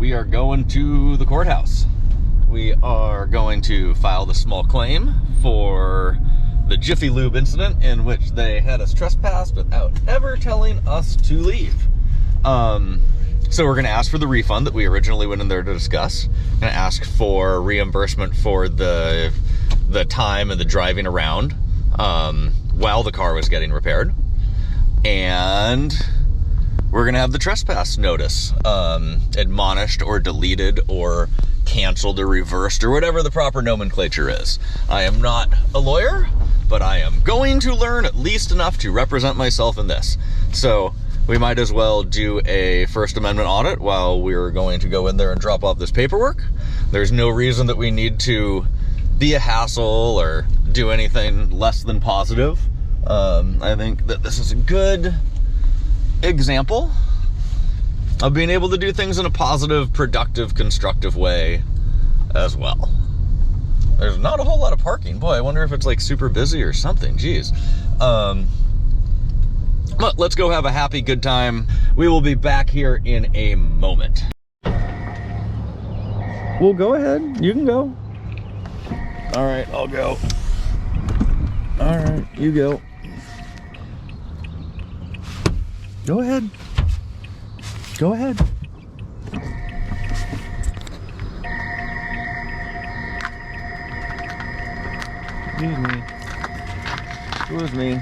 we are going to the courthouse. We are going to file the small claim for the Jiffy Lube incident in which they had us trespassed without ever telling us to leave. So we're going to ask for the refund that we originally went in there to discuss. Going to ask for reimbursement for the time and the driving around while the car was getting repaired. And we're going to have the trespass notice admonished or deleted or canceled or reversed or whatever the proper nomenclature is. I am not a lawyer, but I am going to learn at least enough to represent myself in this. So we might as well do a First Amendment audit while we're going to go in there and drop off this paperwork. There's no reason that we need to be a hassle or do anything less than positive. I think that this is a good example of being able to do things in a positive, productive, constructive way as well. There's not a whole lot of parking. Boy, I wonder if it's like super busy or something. Jeez. But let's go have a happy, good time. We will be back here in a moment. Well, go ahead. You can go. All right, I'll go. All right, you go. Go ahead. Go ahead. Excuse me. Excuse me.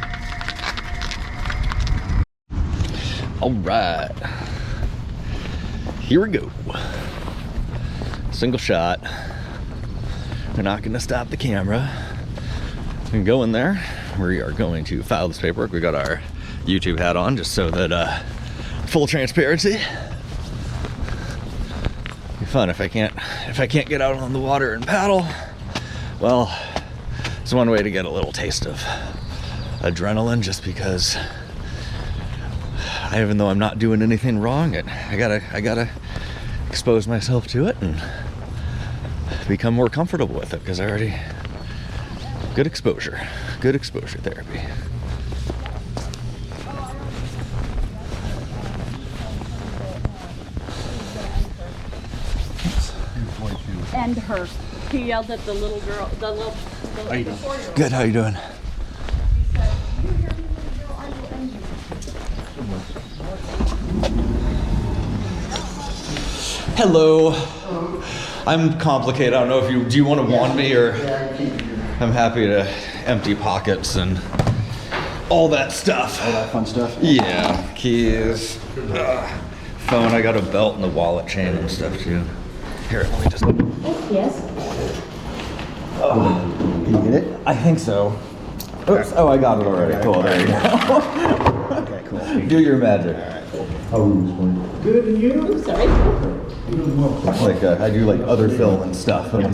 All right. Here we go. Single shot. We're not going to stop the camera. We can go in there. We are going to file this paperwork. We got our YouTube hat on just so that full transparency. Be fun if I can't get out on the water and paddle. Well, it's one way to get a little taste of adrenaline, just because even though I'm not doing anything wrong, I gotta expose myself to it and become more comfortable with it, because I already good exposure therapy. And her. He yelled at the little girl, the 4-year-old. Good, how you doing? He said, "You hear me, little girl, I will end you." Hello. I'm complicated. I don't know if do you want to wand me, or I'm happy to empty pockets and all that stuff. All that fun stuff? Yeah, keys, phone. I got a belt and the wallet chain and stuff too. Here, let me just. Yes. Can you get it? I think so. Oops. Oh, I got it already. Okay. Cool. There you go. Okay, cool. Do your magic. How are you? Good, and you? I'm sorry. Like I do like other film and stuff. Sorry.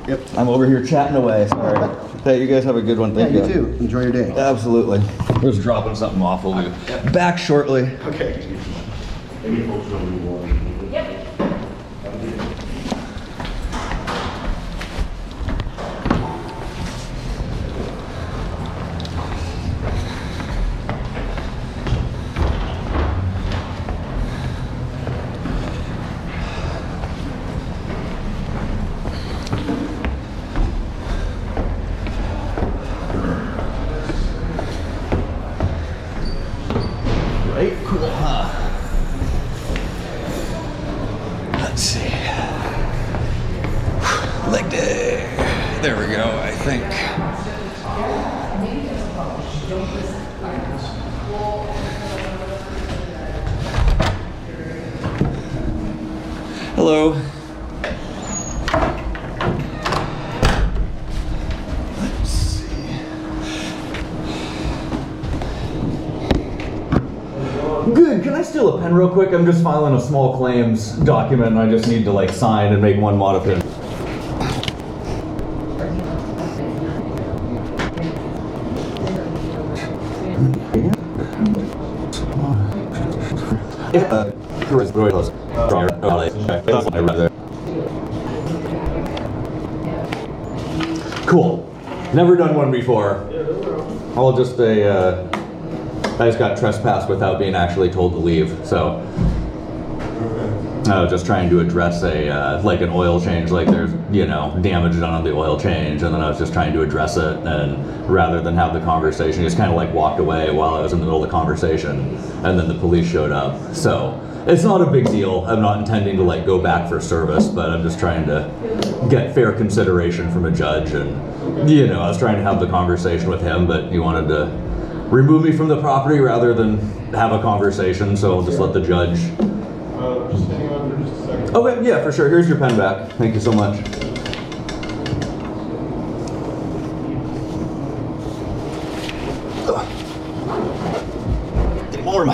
Yep. I'm over here chatting away. Sorry. Hey, you guys have a good one. Thank Yeah, you. you too. Enjoy your day. Absolutely. We're just dropping something off. We'll be back shortly. Okay. Yep. Right? Cool, huh? Let's see. Leg day. There we go, I think. Hello. Let's see. Good. Can I steal a pen real quick? I'm just filing a small claims document and I just need to like sign and make one modification. Cool. Never done one before. I'll just I just got trespassed without being actually told to leave, so. I was just trying to address like an oil change, like there's, damage done on the oil change, and then I was just trying to address it, and rather than have the conversation, just kind of like walked away while I was in the middle of the conversation, and then the police showed up. So it's not a big deal. I'm not intending to like go back for service, but I'm just trying to get fair consideration from a judge, and I was trying to have the conversation with him, but he wanted to remove me from the property rather than have a conversation, so I'll just let the judge. Just hang on for just a second. Okay, yeah, for sure. Here's your pen back. Thank you so much. Getting warm.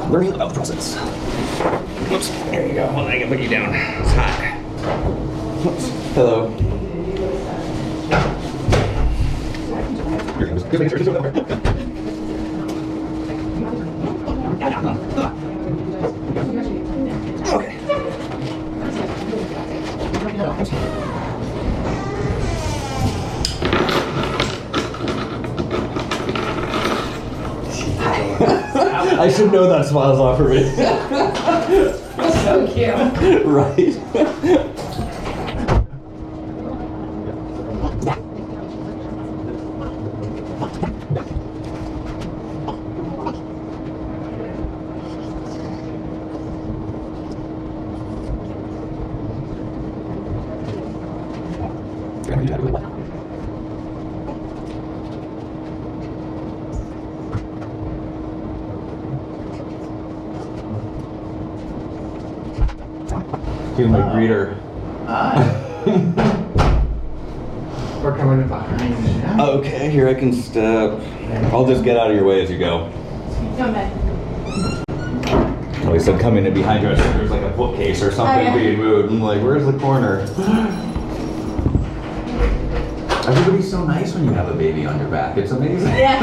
Learning about the process. Whoops, there you go. Hold on, I can put you down. It's hot. Whoops. Hello. Okay. I should know that smile's off for me. So cute. Right. He's my greeter. We're coming behind you now. Okay, here I can step. I'll just get out of your way as you go. Come back. Well, he said coming in behind you. I said there's like a bookcase or something yeah. being moved. I'm like, where's the corner? Everybody's so nice when you have a baby on your back. It's amazing. Yeah.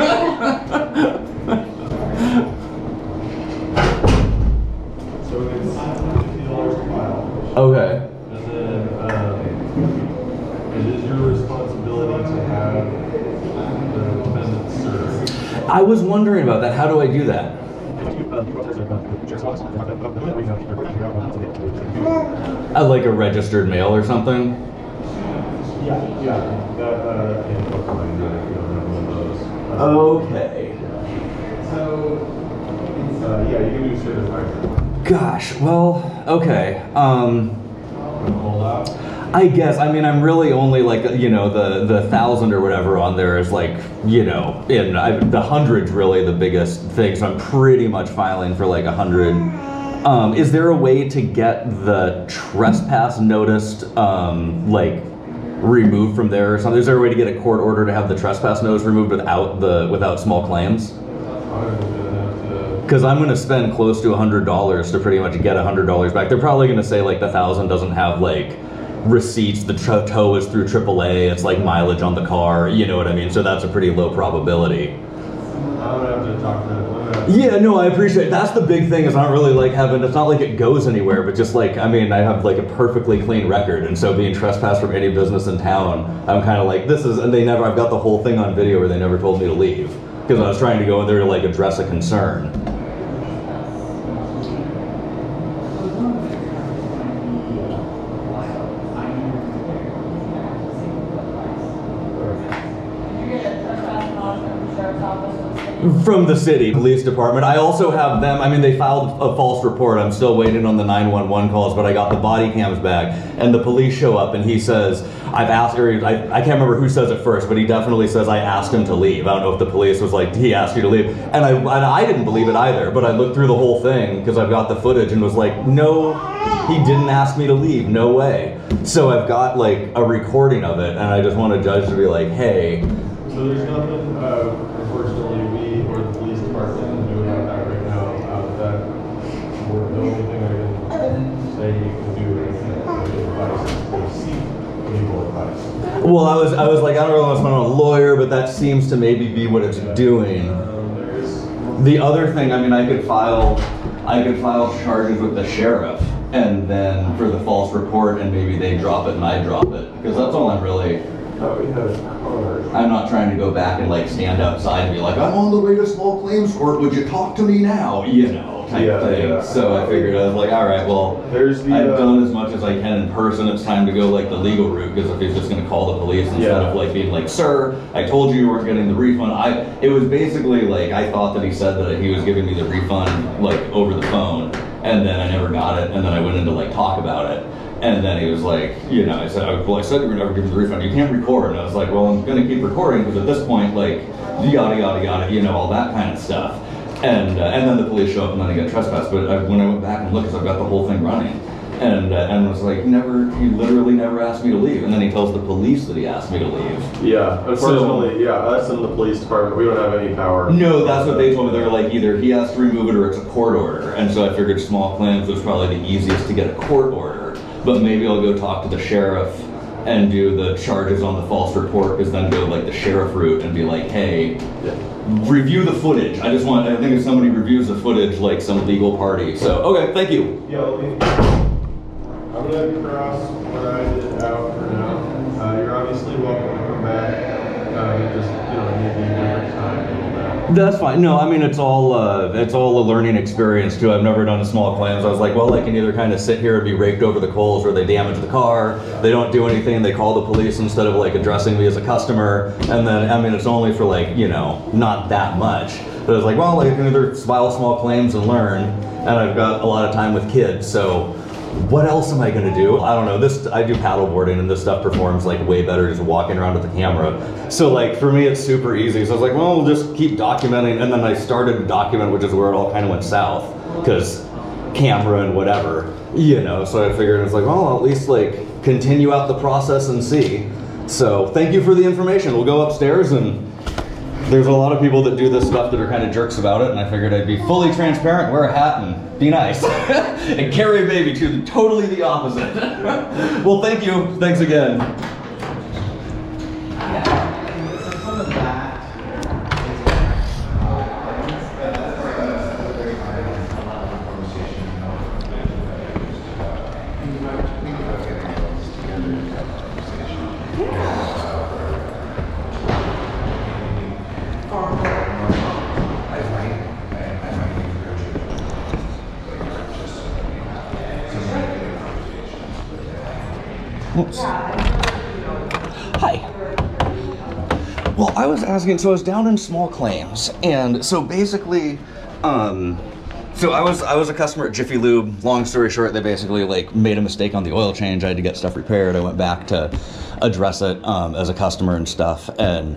So it's $50 a mile. Okay. And then it is your responsibility to have the defendant served. I was wondering about that. How do I do that? Like a registered mail or something? Yeah. That can't book mine, if you don't have one of those. Okay. Yeah, you can do certified. Gosh, well, okay. Hold out. I guess, I mean, I'm really only like, the 1,000 or whatever on there is like, the 100's really the biggest thing, so I'm pretty much filing for like 100. Is there a way to get the trespass noticed, removed from there or something? Is there a way to get a court order to have the trespass notice removed without small claims? Because I'm going to spend close to $100 to pretty much get $100 back. They're probably going to say like the 1,000 doesn't have like receipts, the tow is through AAA, it's like mileage on the car, you know what I mean? So that's a pretty low probability. I'm gonna have to talk to them. Yeah, no, I appreciate it. That's the big thing, is not really like it's not like it goes anywhere, but just like, I mean, I have like a perfectly clean record, and so being trespassed from any business in town, I'm kind of like, I've got the whole thing on video where they never told me to leave, because I was trying to go in there to like address a concern. From the city police department. I also have them, I mean, they filed a false report. I'm still waiting on the 911 calls, but I got the body cams back, and the police show up and he says, I've asked, or I can't remember who says it first, but he definitely says I asked him to leave. I don't know if the police was like, he asked you to leave. And I didn't believe it either, but I looked through the whole thing because I've got the footage and was like, no, he didn't ask me to leave, no way. So I've got like a recording of it, and I just want a judge to be like, hey. So there's nothing, unfortunately, we or the police department can do about that right now. The only thing I can say you can do is advice is to seek legal advice. Well, I was like, I don't really want to spend on a lawyer, but that seems to maybe be what it's doing. The other thing, I mean, I could file charges with the sheriff, and then for the false report, and maybe they drop it and I drop it, because that's all I'm really thought we had a card. I'm not trying to go back and like stand outside and be like, I'm on the way to small claims court, would you talk to me now? You know, type thing. Yeah. So I figured, I was like, all right, well, I've done as much as I can in person. It's time to go like the legal route, because if he's just going to call the police instead of like being like, sir, I told you weren't getting the refund. It was basically like, I thought that he said that he was giving me the refund like over the phone, and then I never got it, and then I went in to like talk about it. And then he was like, you know, I said, well, I said you were never giving the refund. You can't record. And I was like, well, I'm going to keep recording, because at this point, like, yada, yada, yada, you know, all that kind of stuff. And then the police show up, and then I get trespassed. But when I went back and looked, because I've got the whole thing running, and was like, he literally never asked me to leave. And then he tells the police that he asked me to leave. Yeah, unfortunately, us and the police department, we don't have any power. No, that's what they told me. They're like, either he has to remove it or it's a court order. And so I figured small claims was probably the easiest to get a court order. But maybe I'll go talk to the sheriff and do the charges on the false report, because then go like the sheriff route and be like, hey, review the footage. I think if somebody reviews the footage, like some legal party. So, okay, thank you. Yeah, I'm going to cross what I did out for now. You're obviously welcome to come back. Just, maybe a different time and all that. That's fine. No, I mean, it's all a learning experience too. I've never done small claims. I was like, well, I can either kind of sit here and be raked over the coals, or they damage the car, they don't do anything, they call the police instead of like addressing me as a customer, and then, I mean, it's only for like, not that much. But I was like, well, I can either file small claims and learn, and I've got a lot of time with kids, so what else am I gonna do? I don't know. I do paddleboarding, and this stuff performs like way better just walking around with the camera. So like for me, it's super easy. So I was like, well, we'll just keep documenting. And then I started to document, which is where it all kind of went south, because camera and whatever, So I figured, I was like, well, I'll at least like continue out the process and see. So thank you for the information. We'll go upstairs, and there's a lot of people that do this stuff that are kind of jerks about it, and I figured I'd be fully transparent, wear a hat, and be nice. And carry a baby to totally the opposite. Well, thank you. Thanks again. Oops. Hi. Well, I was asking, so I was down in small claims, and so basically, so I was a customer at Jiffy Lube. Long story short, they basically like made a mistake on the oil change. I had to get stuff repaired. I went back to address it as a customer and stuff, and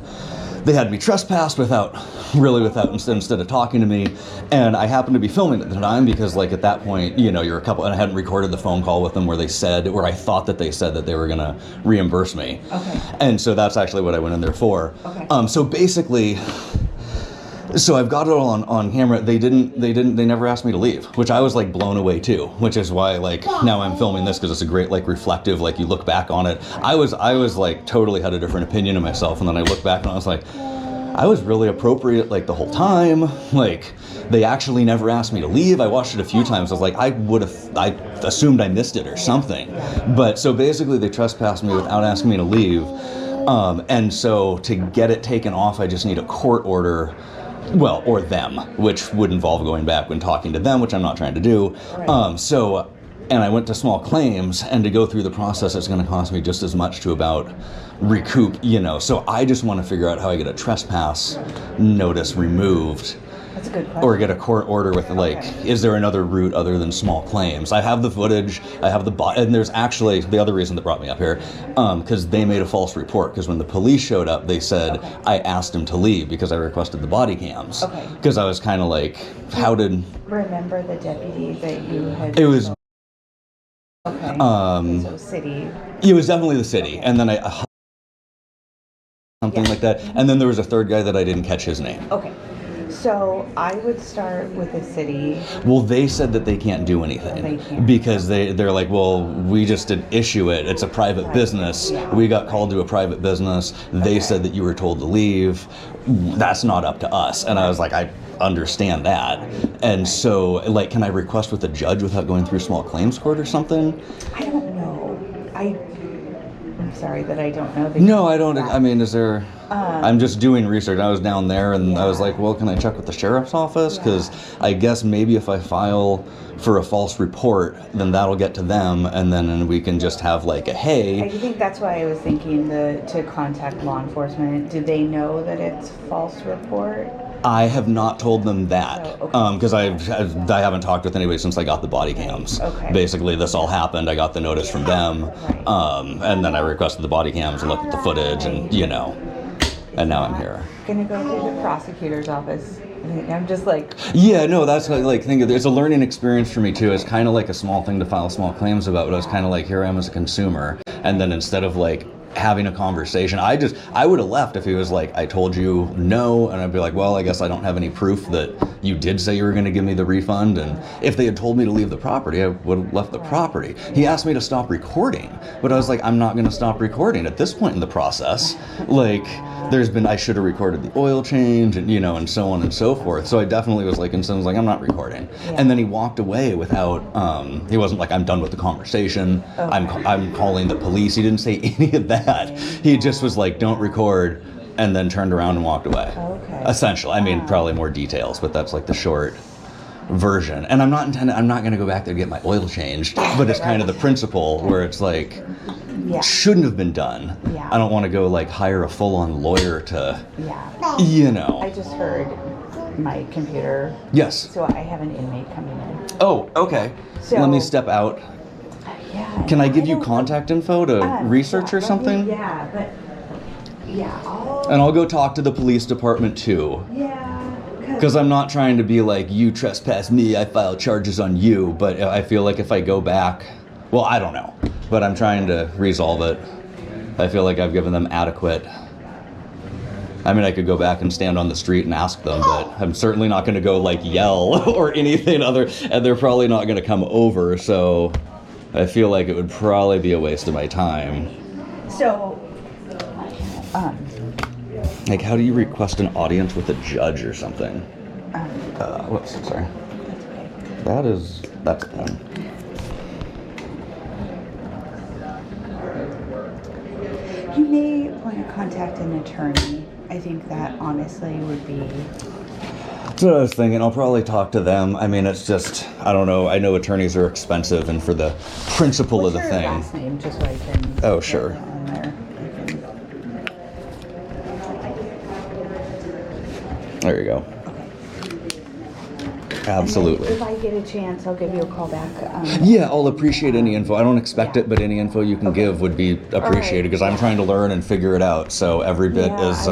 they had me trespassed instead of talking to me. And I happened to be filming at the time, because like at that point, you're a couple, and I hadn't recorded the phone call with them where I thought that they said that they were gonna reimburse me. Okay. And so that's actually what I went in there for. Okay. So basically, so I've got it all on camera. They never asked me to leave, which I was like blown away too, which is why like now I'm filming this, because it's a great like reflective, like you look back on it. I was like totally had a different opinion of myself, and then I look back and I was like, I was really appropriate like the whole time. Like they actually never asked me to leave. I watched it a few times. I was like, I assumed I missed it or something. But so basically they trespassed me without asking me to leave. And so to get it taken off, I just need a court order. Well, or them, which would involve going back and talking to them, which I'm not trying to do. Right. And I went to small claims, and to go through the process, it's going to cost me just as much to about recoup, So I just want to figure out how I get a trespass notice removed. That's a good question. Or get a court order with is there another route other than small claims? I have the footage, I have and there's actually the other reason that brought me up here, because they made a false report, because when the police showed up, they said, I asked him to leave because I requested the body cams. Okay. Because I was kind of like, how did... Remember the deputy that you had... It was... Okay. So it was city. It was definitely the city. Okay. And then something like that. And then there was a third guy that I didn't catch his name. Okay. So I would start with the city. Well, they said that they can't do anything. They can't. Because they're like, well, we just didn't issue it. It's a private business. Yeah. We got called to a private business. They said that you were told to leave. That's not up to us. And I was like, I understand that. And so, like, can I request with a judge without going through small claims court or something? I don't know. I'm sorry that I don't know the No, I don't. that. I mean, is there? I'm just doing research. I was down there, and I was like, well, can I check with the sheriff's office? Because I guess maybe if I file for a false report, then that'll get to them, and then we can just have like a I hey. think that's why I was thinking to contact law enforcement. Do they know that it's false report? I have not told them that Oh, okay. because I haven't talked with anybody since I got the body cams. Okay. Basically, this all happened. I got the notice from them, Right. and then I requested the body cams and looked at the footage, and and now I'm here. Gonna go through the prosecutor's office. I'm just like, Yeah, no, that's like think of it. It's a learning experience for me too. It's kind of like a small thing to file small claims about, but I was kind of like, here I am as a consumer, and then instead of like having a conversation, I would have left if he was like, I told you no, and I'd be like, well, I guess I don't have any proof that you did say you were going to give me the refund, and if they had told me to leave the property, I would have left the property. He asked me to stop recording, but I was like, I'm not going to stop recording at this point in the process. Like, I should have recorded the oil change, and and so on and so forth. So I definitely was like, and so I was like, I'm not recording. And then he walked away without, he wasn't like, I'm done with the conversation. Okay. I'm calling the police. He didn't say any of that. He just was like, don't record, and then turned around and walked away. Okay. Essentially, I mean, probably more details, but that's like the short version. And I'm not going to go back there to get my oil changed, but it's kind of the principle where it's like, yeah, shouldn't have been done. Yeah. I don't want to go like hire a full-on lawyer to, yeah. I just heard my computer. Yes. So I have an inmate coming in. Oh, okay. So- Let me step out. Yeah. Can I give you don't- contact info to research or let me- something? Yeah, but And I'll go talk to the police department too. Because I'm not trying to be like, you trespass me, I file charges on you, but I feel like if I go back, well, I don't know, but I'm trying to resolve it. I feel like I've given them adequate. I mean, I could go back and stand on the street and ask them, but I'm certainly not going to go like yell or anything other, and they're probably not going to come over, so I feel like it would probably be a waste of my time. So, Like, how do you request an audience with a judge or something? Whoops, sorry. That's them. you may want to contact an attorney. I think that honestly would be. That's what I was thinking. I'll probably talk to them. I mean, it's just, I don't know. I know attorneys are expensive, and for the principle of the What's your thing. last name, just so I can. Oh, get sure. it on there. There you go. Absolutely. If I get a chance, I'll give you a call back. Yeah, I'll appreciate any info. I don't expect it, but any info you can give would be appreciated because I'm trying to learn and figure it out. So every bit is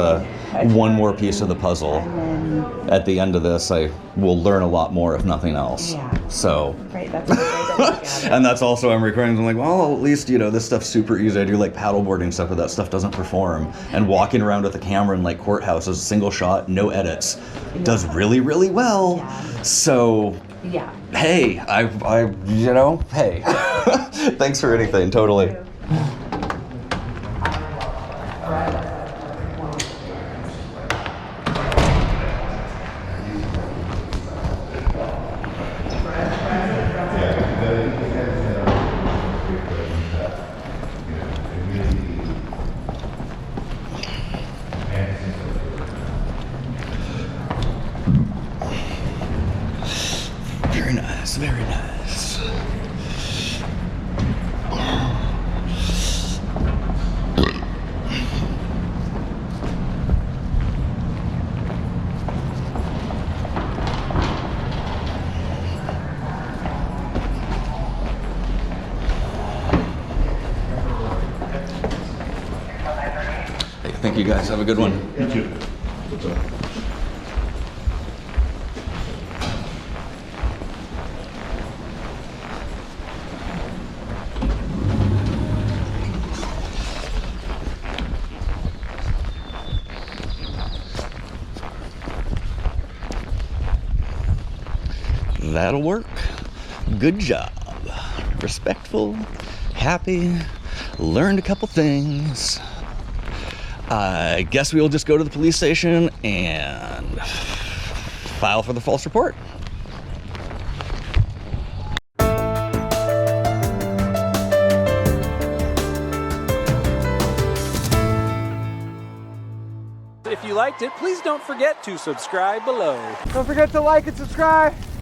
one more piece of the puzzle. And then, At the end of this, I will learn a lot more, if nothing else. Yeah. So. right, that's a good way to look at it. And that's also, I'm recording, I'm like, well, at least, this stuff's super easy. I do like paddleboarding stuff, but that stuff doesn't perform. And walking around with a camera in like Courthouse is a single shot, no edits. Does really, really well. Yeah. So, Yeah. hey, hey. Thanks for anything, totally. Very nice, very nice. Hey, thank you guys. Have a good one. You too. What's up? That'll work. Good job. Respectful, happy, learned a couple things. I guess we'll just go to the police station and file for the false report. If you liked it, please don't forget to subscribe below. Don't forget to like and subscribe.